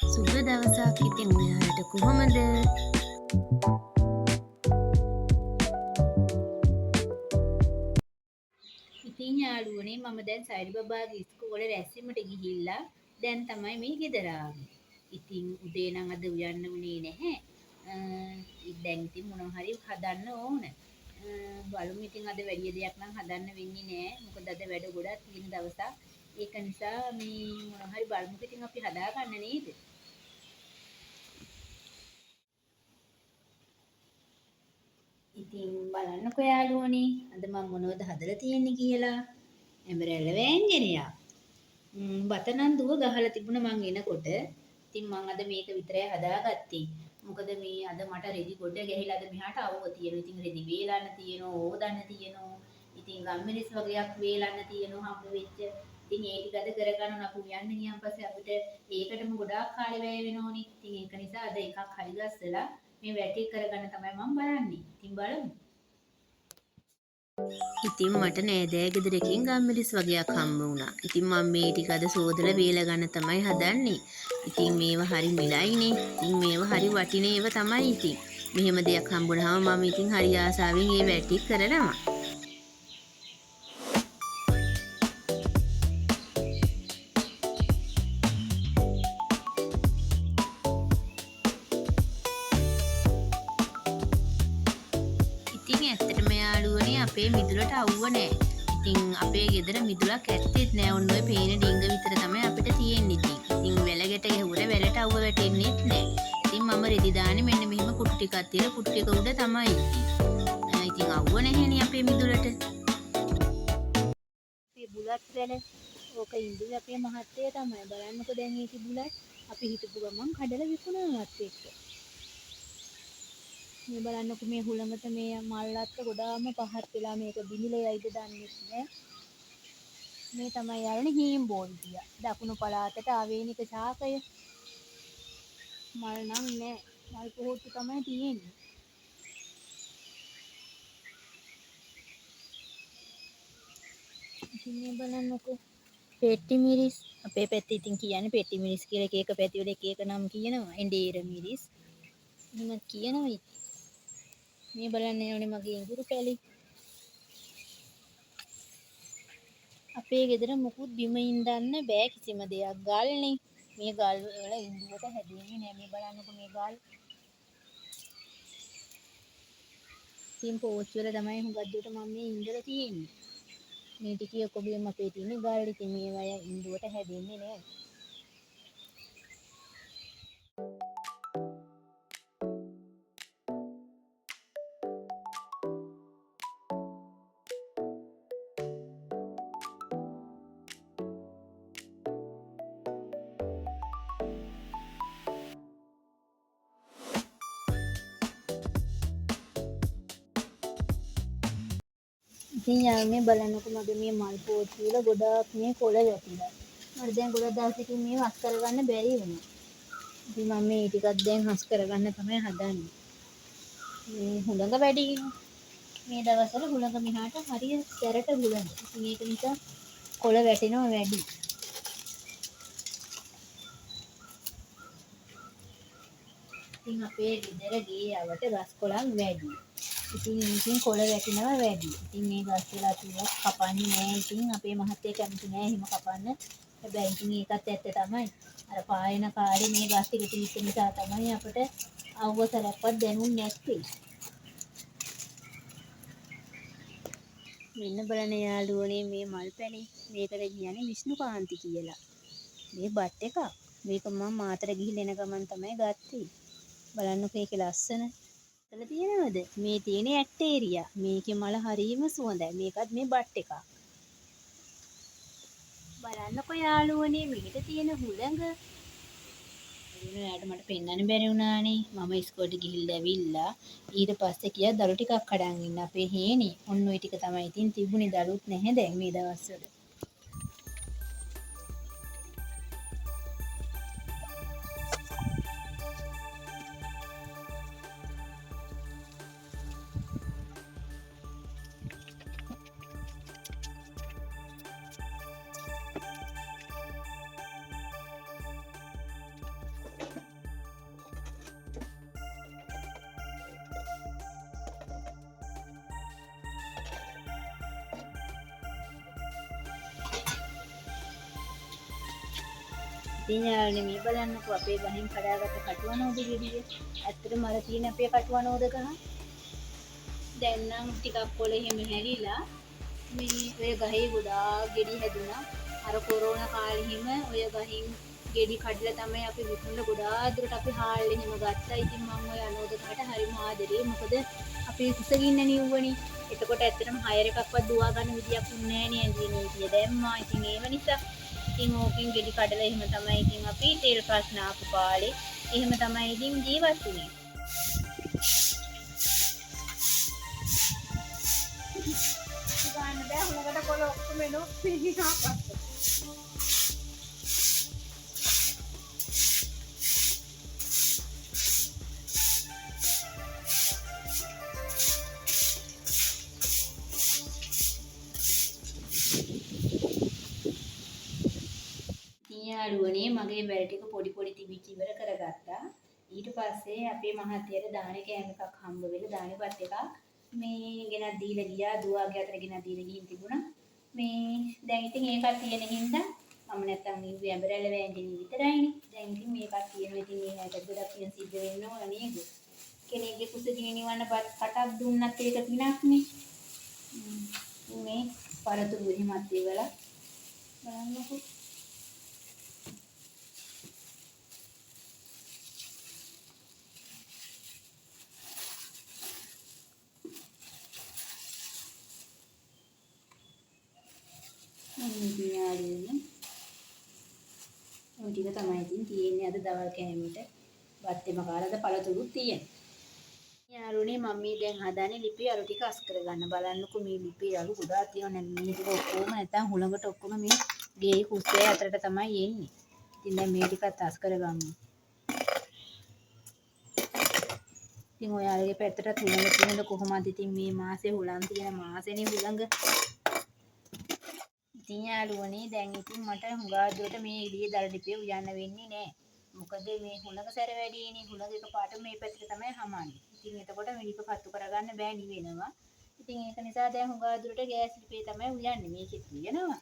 සුබ දවසක්. ඉතින් ඔයාලට කොහොමද? ඉතින් යාළුවනේ මම දැන් සයිඩ් බබාගේ ඉස්කෝලේ රැස්වීමට ගිහිල්ලා දැන් තමයි මේ ගෙදර ආවේ. ඉතින් උදේ නම් අද උයන්න උනේ නැහැ. දැන් ඉතින් මොනවා හරි හදන්න ඕන. බලමු ඉතින් අද වැඩි දෙයක් නම් හදන්න වෙන්නේ නැහැ. මොකද අද වැඩ ගොඩක් තියෙන දවසක්. ඒක නිසා මේ මොනවා හරි බලමුකෝ ඉතින් අපි හදාගන්න නේද? ඉතින් බලන්නකො යාළුවනේ අද මම මොනවද හදලා තියෙන්නේ කියලා. ඇඹරැල්ල වෑංජනයක්. බතනන් දුව ගහලා තිබුණා මං එනකොට. ඉතින් මං අද මේක විතරයි හදාගත්තේ. මොකද මේ අද මට රෙදි ගොඩ ගැහිලා අද මෙහාට අවුව තියෙනවා. ඉතින් රෙදි වේලන්න තියෙනවා, ඕදන්න තියෙනවා. ඉතින් ගම්මිරිස් වගේක් වේලන්න තියෙනවා හම්බ වෙච්ච. ඉතින් ඒ ටික අද කරගන්න අපි යන්න ගියාන් පස්සේ අපිට ඒකටම ගොඩාක් කාලේ වැය වෙනෝනේ. ඉතින් ඒක නිසා අද එකක් හරි ගස්සලා මේ වැටි කරගන්න තමයි මම බලන්නේ. ඉතින් බලමු. ඉතින් මට නෑදෑ ගෙදරකින් ගම්මිරිස් වගේක් හම්බ වුණා. ඉතින් මම මේ ටික අද සෝදලා බේලා ගන්න තමයි හදන්නේ. ඉතින් මේවා හරි මිලයිනේ. ඉතින් මේවා හරි වටින ඒවා තමයි ඉතින්. මෙහෙම දෙයක් හම්බුනහම මම ඉතින් හරි ආසාවෙන් ඒ වැටි කරනවා. ඉතින් ඇත්තටම යාළුවනේ අපේ මිදුලට අවුව නෑ. ඉතින් අපේ ගෙදර මිදුලක් ඇත්තෙත් නෑ. ඔන්න ඔය පේන ඩිංග විතර තමයි අපිට තියෙන්නේ ඉතින්. ඉතින් වැලකට ගැහුවට වැලට අවුව වැටෙන්නෙත් නෑ. ඉතින් මම රෙදි දාන්නේ මෙන්න මෙහෙම කුටු ටිකක් තියලා කුටු ටික උඩ තමයි ඉතින්. ඉතින් අවුව නැහෙනේ අපේ මිදුලට. අපේ බුලත් වැල ඕක ඉඳුවේ අපේ මහත්තයා තමයි. බලන්නකෝ දැන් ඒකේ බුලත් අපි හිටපු ගමන් කඩලා විකුණනවත් එක්ක. මේ බලන්නකො මේ හුළඟට මේ මල්ලත්ත ගොඩාම පහත් වෙලා මේක බිනිලෙයිද දන්නේ නැහැ. මේ තමයි යාළුවනේ හීම් බෝල්දිය. දකුණු පළාතට ආවේනික ශාකය. මල් නම් නෑ. මල් පොහොට්ටු තමයි තියෙන්නේ. ඉතින් මේ බලන්නකො පෙට්ටි මිරිස් අපේ පැත්තේ ඉතින් කියන්නේ පෙට්ටි මිරිස් කියලා එක එක පැතිවල එක එක නම් කියනවා. එඬේර මිරිස්. එහෙම කියනවා ඉතින්. මේ බලන්න ඕනේ මගේ ඉඟුරු පැලි. අපේ ගෙදර මුකුත් බිම ඉඳන්න බෑ කිසිම දෙයක්. ගල්නේ. මේ ගල් වල ඉඳුවට හැදෙන්නේ නෑ. මේ බලන්නකො මේ ගල්. ඉතින් පෝච්චි වල තමයි හුඟක් දුරට මම මේ ඉඳලා තියෙන්නේ. මේ ටිකේ ඔක්කොගෙම අපේ තියෙන්නේ ගල්. ඉතින් මේවය ඉඳුවට හැදෙන්නේ නෑ. ඉතින් යාළුවනේ බලන්නකො මගේ මේ මල් පෝච්චි වල ගොඩාක් මේ කොළ වැටිලා. මට දැන් ගොඩක් දවසකින් මේ හස් කරගන්න බැරි වුණා. ඉතින් මම මේ ටිකක් දැන් හස් කරගන්න තමයි හදන්නේ. මේ හුළඟ වැඩි මේ දවස්වල හුළඟ මෙහාට හරිය සැරට හුළඟ. ඉතින් ඒක නිසා කොළ වැටෙනවා වැඩි. ඉතින් අපේ ගෙදර ගේ යවට ගස් කොළන් වැඩි. ඉතින් ඒකෙන් කොළ වැටෙනවා වැඩි. ඉතින් මේ ගස් වල අපි කපන්නේ නෑ. ඉතින් අපේ මහත්තයා කැමති නෑ එහෙම කපන්න. හැබැයි ඉතින් ඒකත් ඇත්ත තමයි. අර පායන කාලේ මේ ගස් ටික තිබ්බ නිසා තමයි අපිට අවුවසරක්වත් දැනුන්නේ නැත්තේ. මෙන්න බලන්න යාළුවනේ මේ මල් පැණි. මේකට කියන්නේ විෂ්ණුකාන්ති කියලා. මේ බත් එකක්. මේක මම මාතර ගිහින් එන ගමන් තමයි ගත්තේ. බලන්නකෝ ඒකේ ලස්සන. එතන තියෙනවද? මේ තියෙන ඇක්ටේරියා. මේකේ මල හරීම සුවඳයි. මේකත් මේ බත් එකක්. බලන්නකෝ යාළුවනේ මේකට තියෙන හුළඟ. එයාට මට පෙන්වන්න බැරි වුණානේ. මම ඉස්කෝලේට ගිහිල්ලා ඇවිල්ලා ඊට පස්සේ කියා දළු ටිකක් කඩන් ඉන්න අපේ හේනේ. ඔන්න ඔය ටික තමයි ඉතින් තිබුණේ. දළුත් නැහැ දැන් මේ දවස්වල. ඉතින් යාළුවනේ මේ බලන්නකෝ අපේ ගහෙන් කඩාගත්ත කටුවනෝද ගෙඩිය. ඇත්තටම අර තියෙන අපේ කටුවනෝද ගහ. දැන් නම් ටිකක් පොළ එහෙම හැලිලා මේ ඔය ගහේ ගොඩාක් ගෙඩි හැදුනා. අර කොරෝනා කාලේ හිම ඔය ගහින් ගෙඩි කඩලා තමයි අපි විකුණලා ගොඩාක් දුරට අපි හාල්ලේ හිම ගත්තා. ඉතින් මම ඔය අනෝද ගහට හරිම ආදරේ. මොකද අපි කුසගින්න නිව්වනේ. එතකොට ඇත්තටම හයර් එකක්වත් දුවා ගන්න විදියක් උන්නේ නැහැ නේ ඇඳේ නීතිය දැම්මා. ඉතින් ඒව නිසා ඉතින් ඕකෙන් ගෙඩි කඩලා එහෙම තමයි ඉතින් අපි තෙල් ප්‍රශ්න ආපු කාලේ එහෙම තමයි ඉතින් ජීවත් වුනේ. ගන්න බෑ හුලකට කොළ ඔක්කොම එනවා පිටිහාපත්. යාළුවනේ මගේ වැඩ ටික පොඩි පොඩි තිබිච්ච ඉවර කරගත්තා. ඊට පස්සේ අපේ මහත්තයාට දානේ කෑම එකක් හම්බ වෙලා දානේපත් එකක් මේ ගෙනත් දීලා ගියා. දුවාගේ අතට ගෙනත් දීලා ගිහින් තිබුණා. මේ දැන් ඉතින් ඒකත් තියෙන හින්දා මම නැත්තම් මේ ඇඹරැල්ල වෑංජනේ විතරයිනේ. දැන් ඉතින් මේකත් තියෙනවා. ඉතින් මේ හැට ගොඩක් පින් සිද්ධ වෙන්න ඕන නේද? කෙනෙක්ගේ කුසගිනි නිවන්න කටක් දුන්නත් ඒක පිනක්නේ. මේ පරතුරු එහෙමත් ඒවලා බලන්නකෝ. ඔය ටික තමයි ඉතින් තියෙන්නේ අද දවල් කෑමට. බත්තෙම කාලද පළතුරුත් තියෙන. යාළුවනේ මම මේ දැන් හදාන්නේ ලිපේ අලු ටික අස් කරගන්න. බලන්නකෝ මේ ලිපේ අලු ගොඩාක් තියෙනවා. මේ ටික ඔක්කොම නැත්තම් හුළඟට ඔක්කොම මේ ගේ කුස්සේ අතරට තමයි එන්නේ. ඉතින් දැන් මේ ටිකත් අස් කරගමු. ඉතින් ඔයාලගේ පැත්තට හුළඟ තියෙනද කොහොමද? ඉතින් මේ මාසේ හුළං තියෙන මාසෙනේ හුළඟ. ඉතින් යාළුවනේ දැන් ඉතින් මට හුඟා දුරට මේ එළියේ දර ලිපේ උයන්න වෙන්නේ නැහැ. මොකද මේ හුළඟ සැර වැඩිනේ. හුළඟ එකපාරට මේ පැත්තට තමයි හමන්නේ. ඉතින් එතකොට මේ ලිප පත්තු කරගන්න බෑ නිවෙනවා. ඉතින් ඒක නිසා දැන් හුඟා දුරට ගෑස් ලිපේ තමයි උයන්නේ. මේකෙත් උයනවා.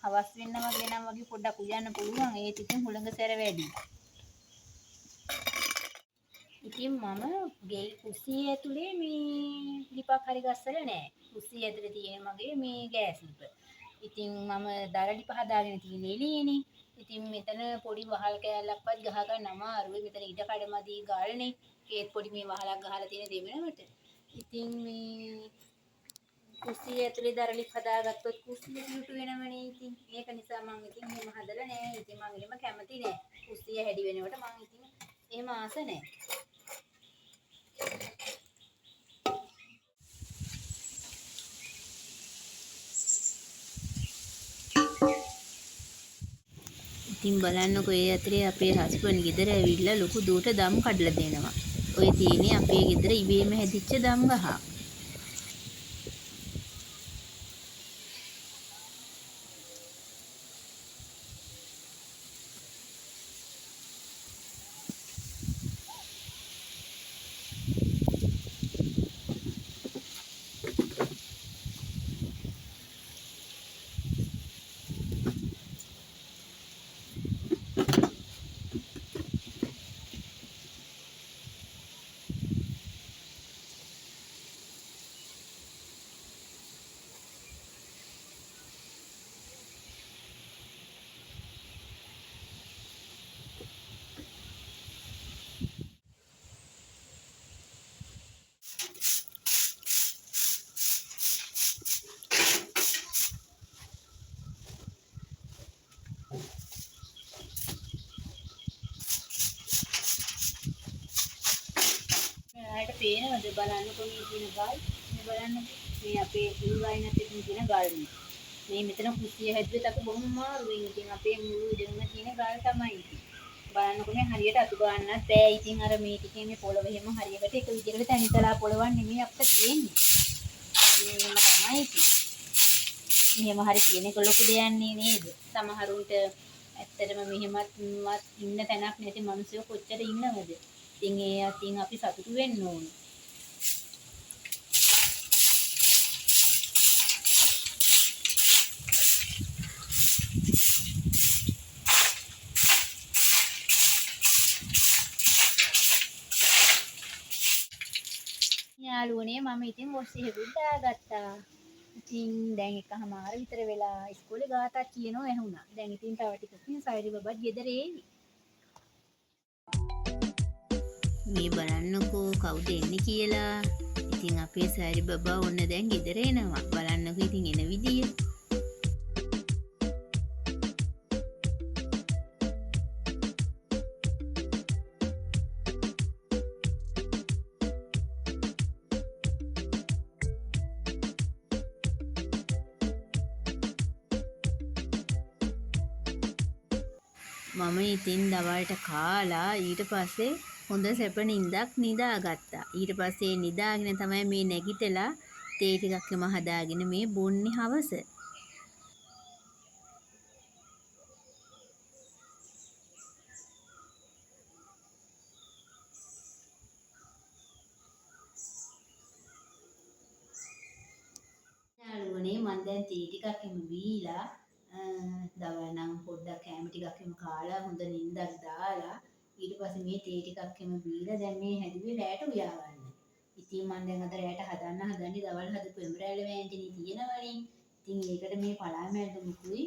හවස් වෙන්න වගේ නම් වගේ පොඩ්ඩක් උයන්න පුළුවන්. ඒත් ඉතින් හුළඟ සැර වැඩි. ඉතින් මම ගේ කුස්සිය ඇතුලේ මේ ලිපක් හරි ගස්සලා නැහැ. කුස්සිය ඇතුලේ තියෙන මගේ මේ ගෑස් ලිප. ඉතින් මම දර ලිප හදාගෙන තියෙන එළියේනේ. ඉතින් මෙතන පොඩි වහල් කෑල්ලක්වත් ගහ ගන්න අමාරුයි. මෙතන ඉඩ කඩමදි ගාල්නේ. ඒත් පොඩි මේ වහලක් ගහලා තියෙන දෙවෙනකට. ඉතින් මේ කුස්සිය ඇතුලේ දර ලිප හදාගත්තොත් කුස්සිය පිටු වෙනවනේ. ඉතින් ඒක නිසා මම ඉතින් එහෙම හදලා නැහැ. ඉතින් මම එහෙම කැමති නැහැ. කුස්සිය හැදි වෙනකොට මම ඉතින් එහෙම ආස නැහැ. ඉතින් බලන්නකෝ ඒ අතරේ අපේ හස්බන්ඩ් ගෙදර ඇවිල්ලා ලොකු දුවට දම් කඩලා දෙනවා. ඔය තියෙන්නේ අපේ ගෙදර ඉබේම හැදිච්ච දම් ගහ. මෙයාට පේනවද බලන්නකෝ මේ තියෙන ගල්. මේ බලන්නකෝ මේ අපේ උල්වයිනත් එක්ක තියෙන ගල් මේ මෙතන කුස්සිය හැදුවෙත් අපි බොහොම මාරුවෙන් ඉතින් අපේ මුළු ඉඩම තියෙන ගල් තමයි ඉතින්. බලන්නකෝ මේ හරියට අතු ගන්නත් බෑ. ඉතින් අර මේ ටිකේ මේ පොළව එහෙම හරියට එක විදිහකට තනිතලා පොළවන්නේ නෙමෙයි අපිට තියෙන්නේ. මේකම තමයි ඉතින්. මෙහෙම හරි කියන එක ලොකු දෙයක් නේද? සමහරුන්ට ඇත්තටම මෙහෙමත් ඉන්න තැනක් නැති මිනිස්සු කොච්චර ඉන්නවද? ඉතින් ඒ අතින් අපි සතුටු වෙන්න ඕනේ. මම ඉතින් ඔස් එහෙකුත් දාගත්තා. ඉතින් දැන් එකහමාර විතර වෙලා ඉස්කෝලේ ගාතක් කියනවා ඇහුණා. දැන් ඉතින් තව ටිකකින් සයිරි බබත් ගෙදර ඒවි. මේ බලන්නකෝ කවුද එන්නේ කියලා. ඉතින් අපේ සයිරි බබා ඔන්න දැන් ගෙදර එනවා. බලන්නකෝ ඉතින් එන විදිය. මම ඉතින් දවල්ට කාලා ඊට පස්සේ හොඳ සැප නිින්දක් නිදාගත්තා. ඊට පස්සේ නිදාගෙන තමයි මේ නැගිටලා තේ ටිකක් එම හදාගෙන මේ බොන්නේ හවස. යාළුවනේ මම දැන් තේ ටිකක් එම බීලා දවල් නම් පොඩ්ඩක් කෑම ටිකක් එම කාලා හොඳ නිින්දක් දාලා ඊට පස්සේ මේ තේ ටිකක් එම බීලා දැන් මේ හැදුවේ රැට උයා ගන්න. ඉතින් මම දැන් අද රැට හදන්නේ දවල් හදපු එම්බරැල්ල වෑංජනේ තියෙනවනේ. ඉතින් ඒකට මේ පලාමැල්ල මුකුයි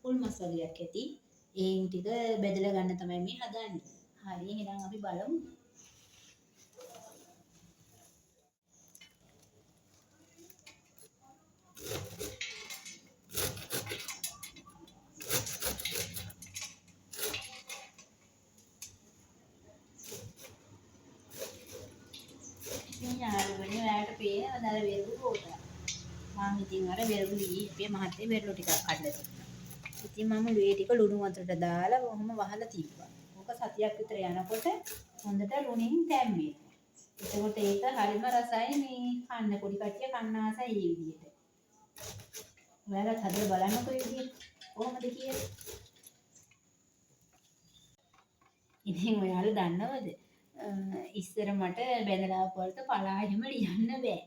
පුල් මස් වගේක් ඇති. ඒන් ටික බෙදලා ගන්න තමයි මේ හදන්නේ. හරි එහෙනම් අපි බලමු. යාළුවනේ ඔයාලට පේනවද අර වෙරළු පොතා? මම ඉතින් අර වෙරළුලී අපේ මහත්තයා වෙරළු ටිකක් කඩලා තිබ්බා. ඉතින් මම ලුණු ටික ලුණු වතුරට දාලා කොහොම වහලා තිබ්බා. ඕක සතියක් විතර යනකොට හොඳට ලුණින් තැම්බෙනවා. එතකොට ඒක හරිම රසයි මේ කන්න පොඩි කට්ටිය කන්න ආසයි මේ විදිහට. ඔයාලත් හදලා බලන්නකෝ මේ විදිහට කොහොමද කියලා. ඉතින් ඔයාලා දන්නවද? ඉස්සර මට බැඳලා වලට පලා එහෙම ලියන්න බෑ.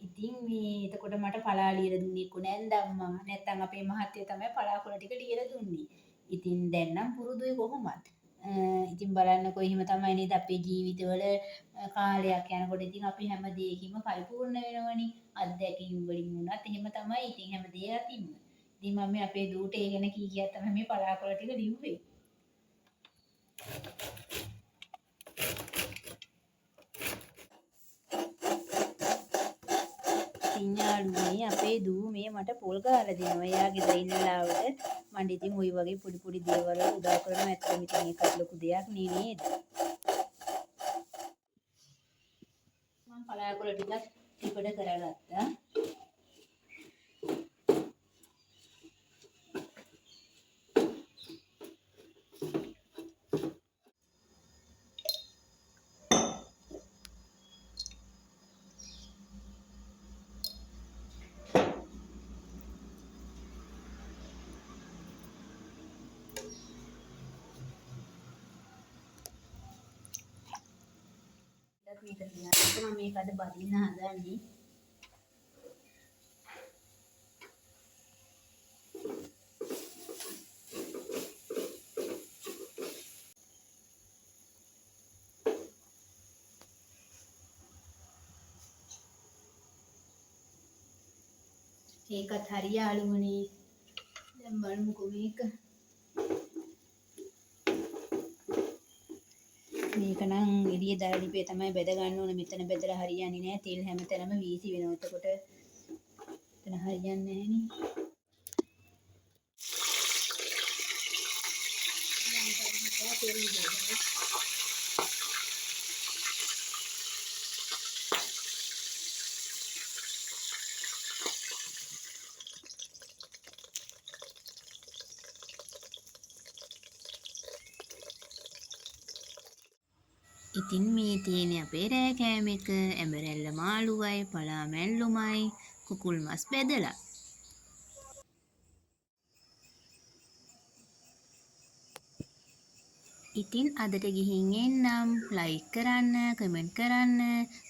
ඉතින් මේ එතකොට මට පලා ලියලා දුන්නේ කොනෑන්දම්මා. නැත්තම් අපේ මහත්තයා තමයි පලා කොළ ටික ලියලා දුන්නේ. ඉතින් දැන් නම් පුරුදුයි කොහොමත්. ඉතින් බලන්නකෝ එහෙම තමයි නේද අපේ ජීවිතවල කාලයක් යනකොට ඉතින් අපි හැම දෙයකින්ම පරිපූර්ණ වෙනවනේ. අත්දැකීම් වලින් වුණත් එහෙම තමයි. ඉතින් හැම දෙයකින්ම. ඉතින් මම අපේ දූට ඒ ගැන කීකියක් තමයි මේ පලා කොළ ටික ලිව්වේ. යාළුවනේ අපේ දූ මේ මට පොල් ගාලා දෙනවා. එයා ගෙදර ඉන්න වෙලාවට මම ඉතින් ওই වගේ පොඩි පොඩි දේවල් උදව් කරනවා. ඇත්තටම ඉතින් ඒකත් ලොකු දෙයක් නේද? මම පලාකොළ ටිකක් ටිපඩ කරගත්තා. මේක තියන්න මම මේක අද බදින්න හදන්නේ. ඒකත් හරි යාළුවනේ. දැන් බලමුකෝ මේක. මේක නම් එළිය දරලිපේ තමයි බෙද ගන්න ඕනේ. මෙතන බෙදලා හරියන්නේ නැහැ. තෙල් හැමතැනම වීසි වෙනවා. එතකොට එතන හරියන්නේ නැහැ නේ. ඉතින් මේ තියෙන අපේ රෑ කෑම එක ඇඹරැල්ල මාළුවයි පලා මැල්ලුමයි කුකුල් මස් බෙදලා. ඉතින් අදට ගිහින් එන්නම්. ලයික් කරන්න, කමෙන්ට් කරන්න,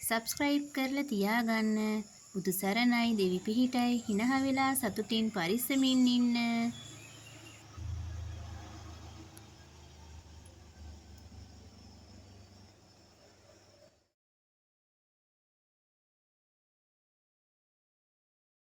සබ්ස්ක්‍රයිබ් කරලා තියාගන්න. බුදු සරණයි දෙවි පිහිටයි හිනහ වෙලා සතුටින් පරිස්සමින් ඉන්න.